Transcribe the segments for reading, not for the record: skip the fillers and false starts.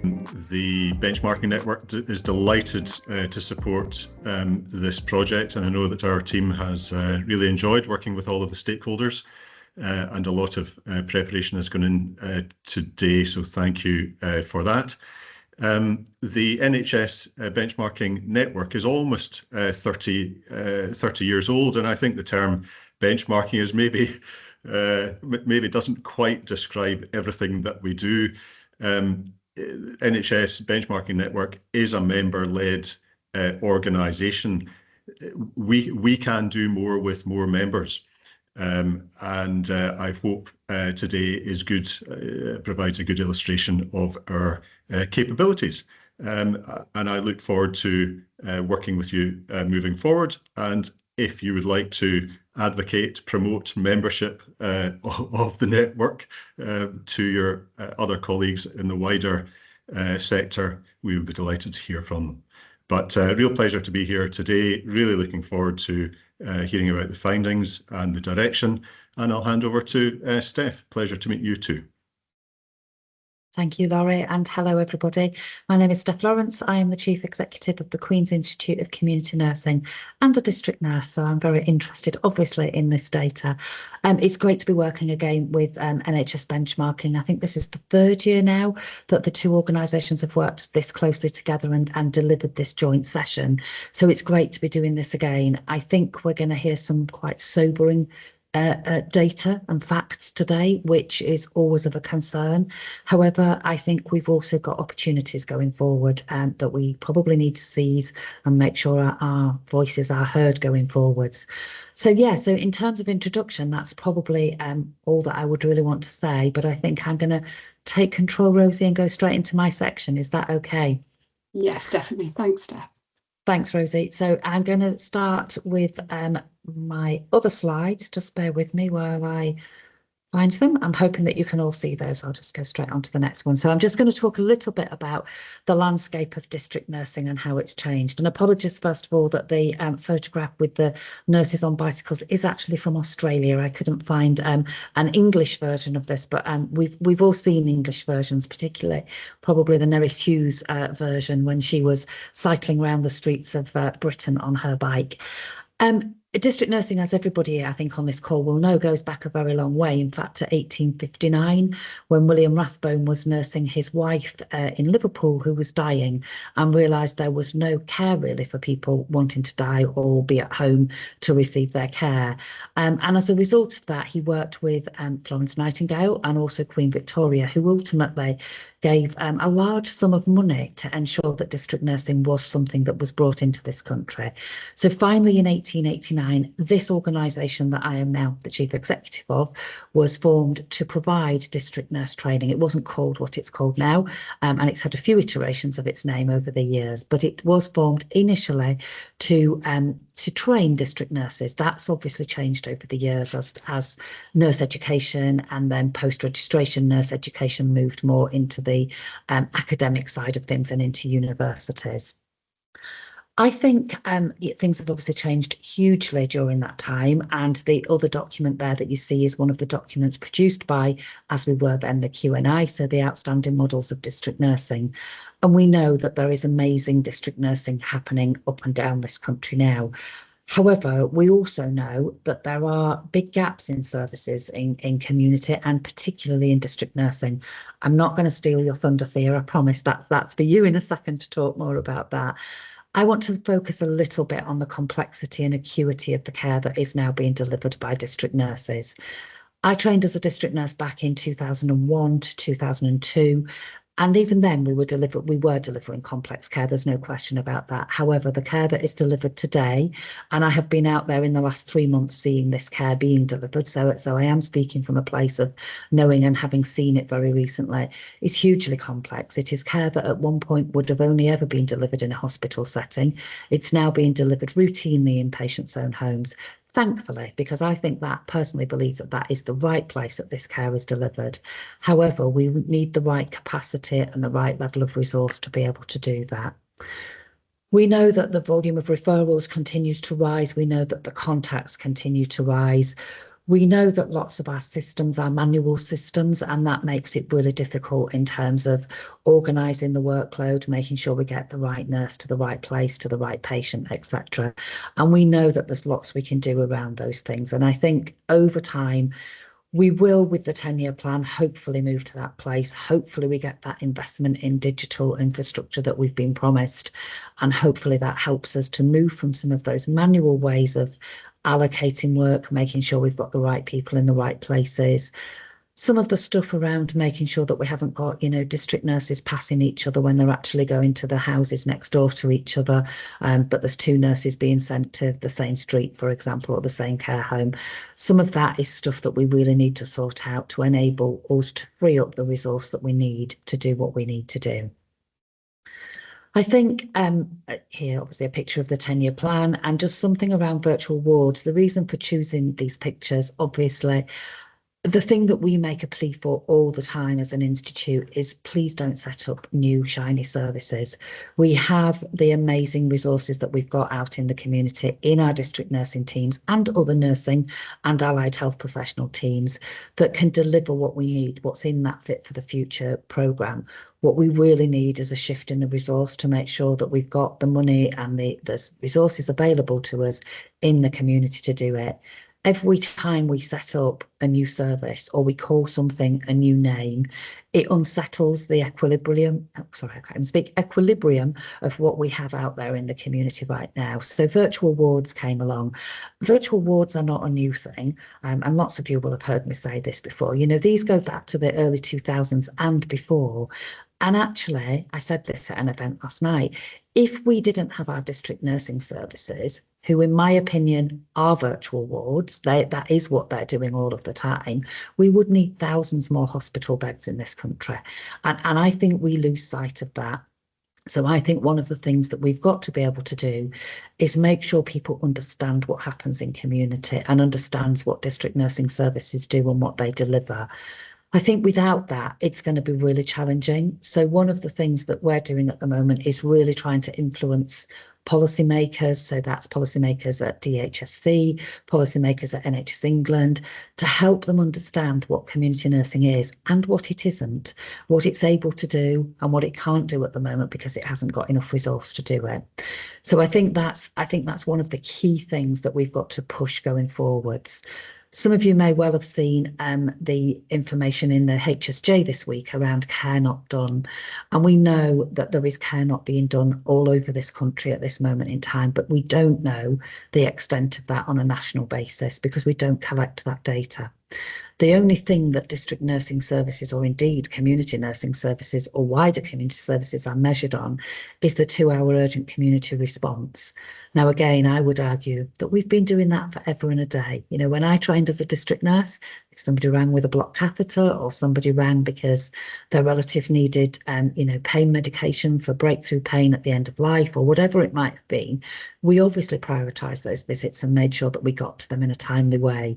The Benchmarking Network is delighted to support this project, and I know that our team has really enjoyed working with all of the stakeholders, and a lot of preparation has gone in today, so thank you for that. The NHS Benchmarking Network is almost 30 years old, and I think the term benchmarking is maybe doesn't quite describe everything that we do. NHS Benchmarking Network is a member-led organisation. We can do more with more members, and I hope today is good, provides a good illustration of our capabilities. And I look forward to working with you moving forward. And if you would like to advocate, promote membership of the network to your other colleagues in the wider sector, we would be delighted to hear from them. But real pleasure to be here today. Really looking forward to hearing about the findings and the direction. And I'll hand over to Steph. Pleasure to meet you too. Thank you, Laurie, and hello everybody. My name is Steph Lawrence. I am the Chief Executive of the Queen's Institute of Community Nursing and a district nurse, so I'm very interested obviously in this data. It's great to be working again with NHS Benchmarking. I think this is the third year now that the two organisations have worked this closely together and delivered this joint session. So it's great to be doing this again. I think we're going to hear some quite sobering data and facts today, which is always of a concern. However, I think we've also got opportunities going forward that we probably need to seize and make sure our voices are heard going forwards. So so in terms of introduction, that's probably all that I would really want to say, but I think I'm going to take control, Rosie, and go straight into my section. Is that okay? Yes, definitely. Thanks, Steph. Thanks, Rosie. So I'm going to start with my other slides. Just bear with me while I find them. I'm hoping that you can all see those. I'll just go straight on to the next one. So I'm just going to talk a little bit about the landscape of district nursing and how it's changed. And apologies, first of all, that the photograph with the nurses on bicycles is actually from Australia. I couldn't find an English version of this, but we've all seen English versions, particularly probably the Nerys Hughes version when she was cycling around the streets of Britain on her bike. District nursing, as everybody I think on this call will know, goes back a very long way. In fact, to 1859, when William Rathbone was nursing his wife in Liverpool, who was dying, and realised there was no care really for people wanting to die or be at home to receive their care. And as a result of that, he worked with Florence Nightingale and also Queen Victoria, who ultimately gave a large sum of money to ensure that district nursing was something that was brought into this country. So finally, in 1889, this organisation that I am now the chief executive of was formed to provide district nurse training. It wasn't called what it's called now, and it's had a few iterations of its name over the years, but it was formed initially to train district nurses. That's obviously changed over the years as nurse education and then post-registration nurse education moved more into the academic side of things and into universities. I think things have obviously changed hugely during that time, and the other document there that you see is one of the documents produced by, as we were then, the QNI, so the Outstanding Models of District Nursing. And we know that there is amazing district nursing happening up and down this country now. However, we also know that there are big gaps in services in community and particularly in district nursing. I'm not going to steal your thunder, Thea, I promise that's for you in a second to talk more about that. I want to focus a little bit on the complexity and acuity of the care that is now being delivered by district nurses. I trained as a district nurse back in 2001 to 2002. And even then we were delivering complex care. There's no question about that. However, the care that is delivered today, and I have been out there in the last 3 months seeing this care being delivered, so I am speaking from a place of knowing and having seen it very recently, is hugely complex. It is care that at one point would have only ever been delivered in a hospital setting. It's now being delivered routinely in patients' own homes. Thankfully, because I think that personally believes that that is the right place that this care is delivered. However, we need the right capacity and the right level of resource to be able to do that. We know that the volume of referrals continues to rise. We know that the contacts continue to rise. We know that lots of our systems are manual systems, and that makes it really difficult in terms of organising the workload, making sure we get the right nurse to the right place, to the right patient, etc. And we know that there's lots we can do around those things. And I think over time, we will, with the 10-year plan, hopefully move to that place. Hopefully we get that investment in digital infrastructure that we've been promised. And hopefully that helps us to move from some of those manual ways of allocating work, making sure we've got the right people in the right places. Some of the stuff around making sure that we haven't got, district nurses passing each other when they're actually going to the houses next door to each other, but there's 2 nurses being sent to the same street, for example, or the same care home. Some of that is stuff that we really need to sort out to enable us to free up the resource that we need to do what we need to do. I think here, obviously, a picture of the 10-year plan and just something around virtual wards. The reason for choosing these pictures, obviously, the thing that we make a plea for all the time as an institute is please don't set up new shiny services. We have the amazing resources that we've got out in the community in our district nursing teams and other nursing and allied health professional teams that can deliver what we need, what's in that Fit for the Future programme. What we really need is a shift in the resource to make sure that we've got the money and the resources available to us in the community to do it. Every time we set up a new service or we call something a new name, it unsettles the equilibrium. Oh, sorry, I can't even speak. Equilibrium of what we have out there in the community right now. So virtual wards came along. Virtual wards are not a new thing, and lots of you will have heard me say this before. These go back to the early 2000s and before. And actually, I said this at an event last night, if we didn't have our district nursing services, who in my opinion are virtual wards, that is what they're doing all of the time, we would need thousands more hospital beds in this country. And I think we lose sight of that. So I think one of the things that we've got to be able to do is make sure people understand what happens in community and understands what district nursing services do and what they deliver. I think without that, it's going to be really challenging. So one of the things that we're doing at the moment is really trying to influence policymakers. So that's policymakers at DHSC, policymakers at NHS England, to help them understand what community nursing is and what it isn't, what it's able to do and what it can't do at the moment because it hasn't got enough resource to do it. So I think that's one of the key things that we've got to push going forwards. Some of you may well have seen the information in the HSJ this week around care not done. And we know that there is care not being done all over this country at this moment in time, but we don't know the extent of that on a national basis because we don't collect that data. The only thing that district nursing services or indeed community nursing services or wider community services are measured on is the 2-hour urgent community response. Now, again, I would argue that we've been doing that forever and a day. When I trained as a district nurse, if somebody rang with a blocked catheter or somebody rang because their relative needed, pain medication for breakthrough pain at the end of life or whatever it might have been, we obviously prioritised those visits and made sure that we got to them in a timely way.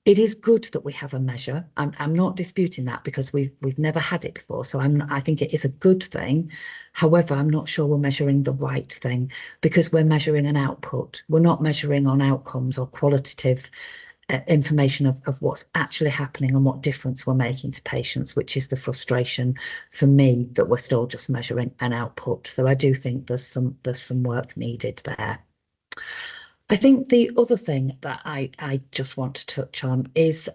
It is good that we have a measure. I'm not disputing that because we've never had it before. So I think it is a good thing. However, I'm not sure we're measuring the right thing because we're measuring an output. We're not measuring on outcomes or qualitative information of what's actually happening and what difference we're making to patients, which is the frustration for me that we're still just measuring an output. So I do think there's some work needed there. I think the other thing that I just want to touch on is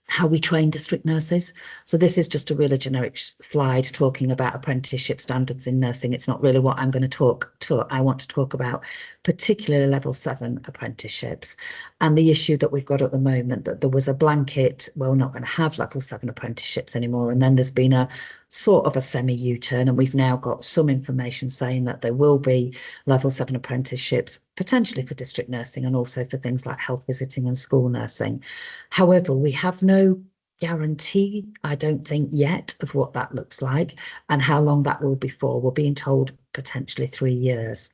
how we train district nurses. So this is just a really generic slide talking about apprenticeship standards in nursing. It's not really what I'm going to talk to. I want to talk about particularly level 7 apprenticeships and the issue that we've got at the moment that there was a blanket, well, we're not going to have level 7 apprenticeships anymore. And then there's been a sort of a semi U-turn, and we've now got some information saying that there will be level 7 apprenticeships potentially for district nursing and also for things like health visiting and school nursing. However, we have no guarantee, I don't think yet, of what that looks like and how long that will be for. We're being told potentially 3 years.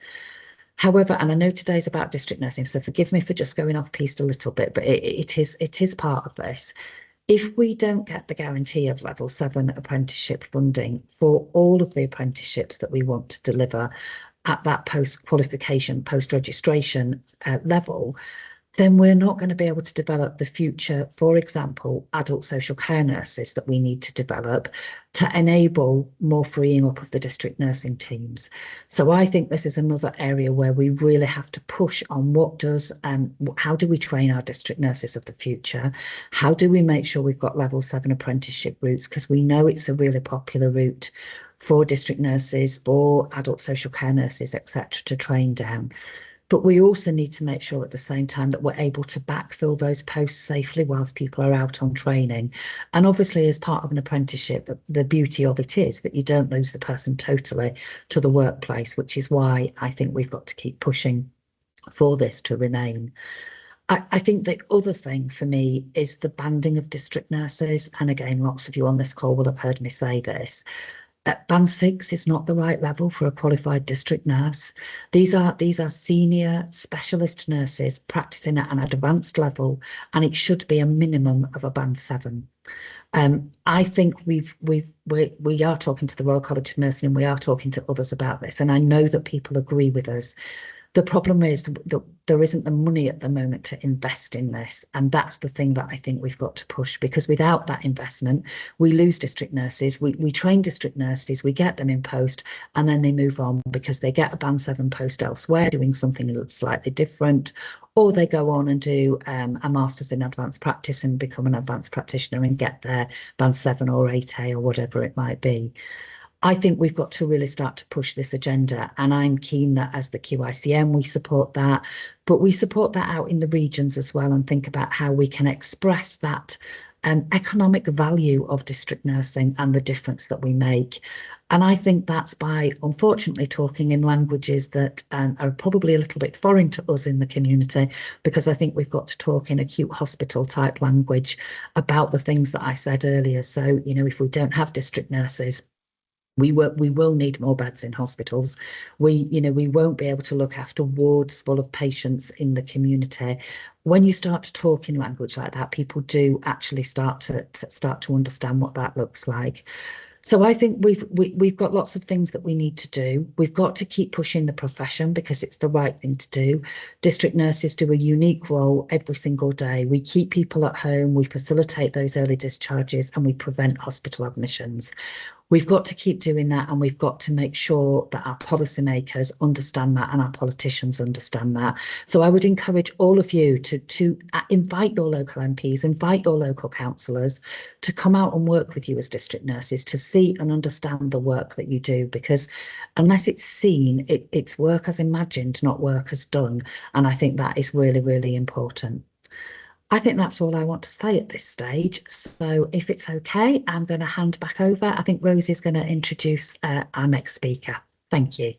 However, and I know today's about district nursing, so forgive me for just going off piste a little bit, but it is part of this. If we don't get the guarantee of level 7 apprenticeship funding for all of the apprenticeships that we want to deliver at that post-qualification, post-registration level, then we're not going to be able to develop the future, for example, adult social care nurses that we need to develop to enable more freeing up of the district nursing teams. So I think this is another area where we really have to push on how do we train our district nurses of the future? How do we make sure we've got level 7 apprenticeship routes? Because we know it's a really popular route for district nurses, for adult social care nurses, etc., to train down. But we also need to make sure at the same time that we're able to backfill those posts safely whilst people are out on training. And obviously, as part of an apprenticeship, the beauty of it is that you don't lose the person totally to the workplace, which is why I think we've got to keep pushing for this to remain. I think the other thing for me is the banding of district nurses. And again, lots of you on this call will have heard me say this. Band 6 is not the right level for a qualified district nurse. These are senior specialist nurses practicing at an advanced level, and it should be a minimum of a band 7. I think we are talking to the Royal College of Nursing, and we are talking to others about this, and I know that people agree with us. The problem is that there isn't the money at the moment to invest in this. And that's the thing that I think we've got to push, because without that investment, we lose district nurses. We train district nurses, we get them in post, and then they move on because they get a band 7 post elsewhere doing something that's slightly different, or they go on and do a master's in advanced practice and become an advanced practitioner and get their band 7 or 8A or whatever it might be. I think we've got to really start to push this agenda, and I'm keen that as the QICM we support that, but we support that out in the regions as well, and think about how we can express that economic value of district nursing and the difference that we make. And I think that's by, unfortunately, talking in languages that are probably a little bit foreign to us in the community, because I think we've got to talk in acute hospital type language about the things that I said earlier. So, you know, if we don't have district nurses, we will need more beds in hospitals. We won't be able to look after wards full of patients in the community. When you start to talk in language like that, people do actually start to understand what that looks like. So I think we've got lots of things that we need to do. We've got to keep pushing the profession because it's the right thing to do. District nurses do a unique role every single day. We keep people at home, we facilitate those early discharges, and we prevent hospital admissions. We've got to keep doing that, and we've got to make sure that our policymakers understand that and our politicians understand that. So I would encourage all of you to invite your local MPs, invite your local councillors to come out and work with you as district nurses, to see and understand the work that you do, because unless it's seen, it's work as imagined, not work as done. And I think that is really, really important. I think that's all I want to say at this stage. So if it's okay, I'm going to hand back over. I think Rosie's going to introduce our next speaker. Thank you.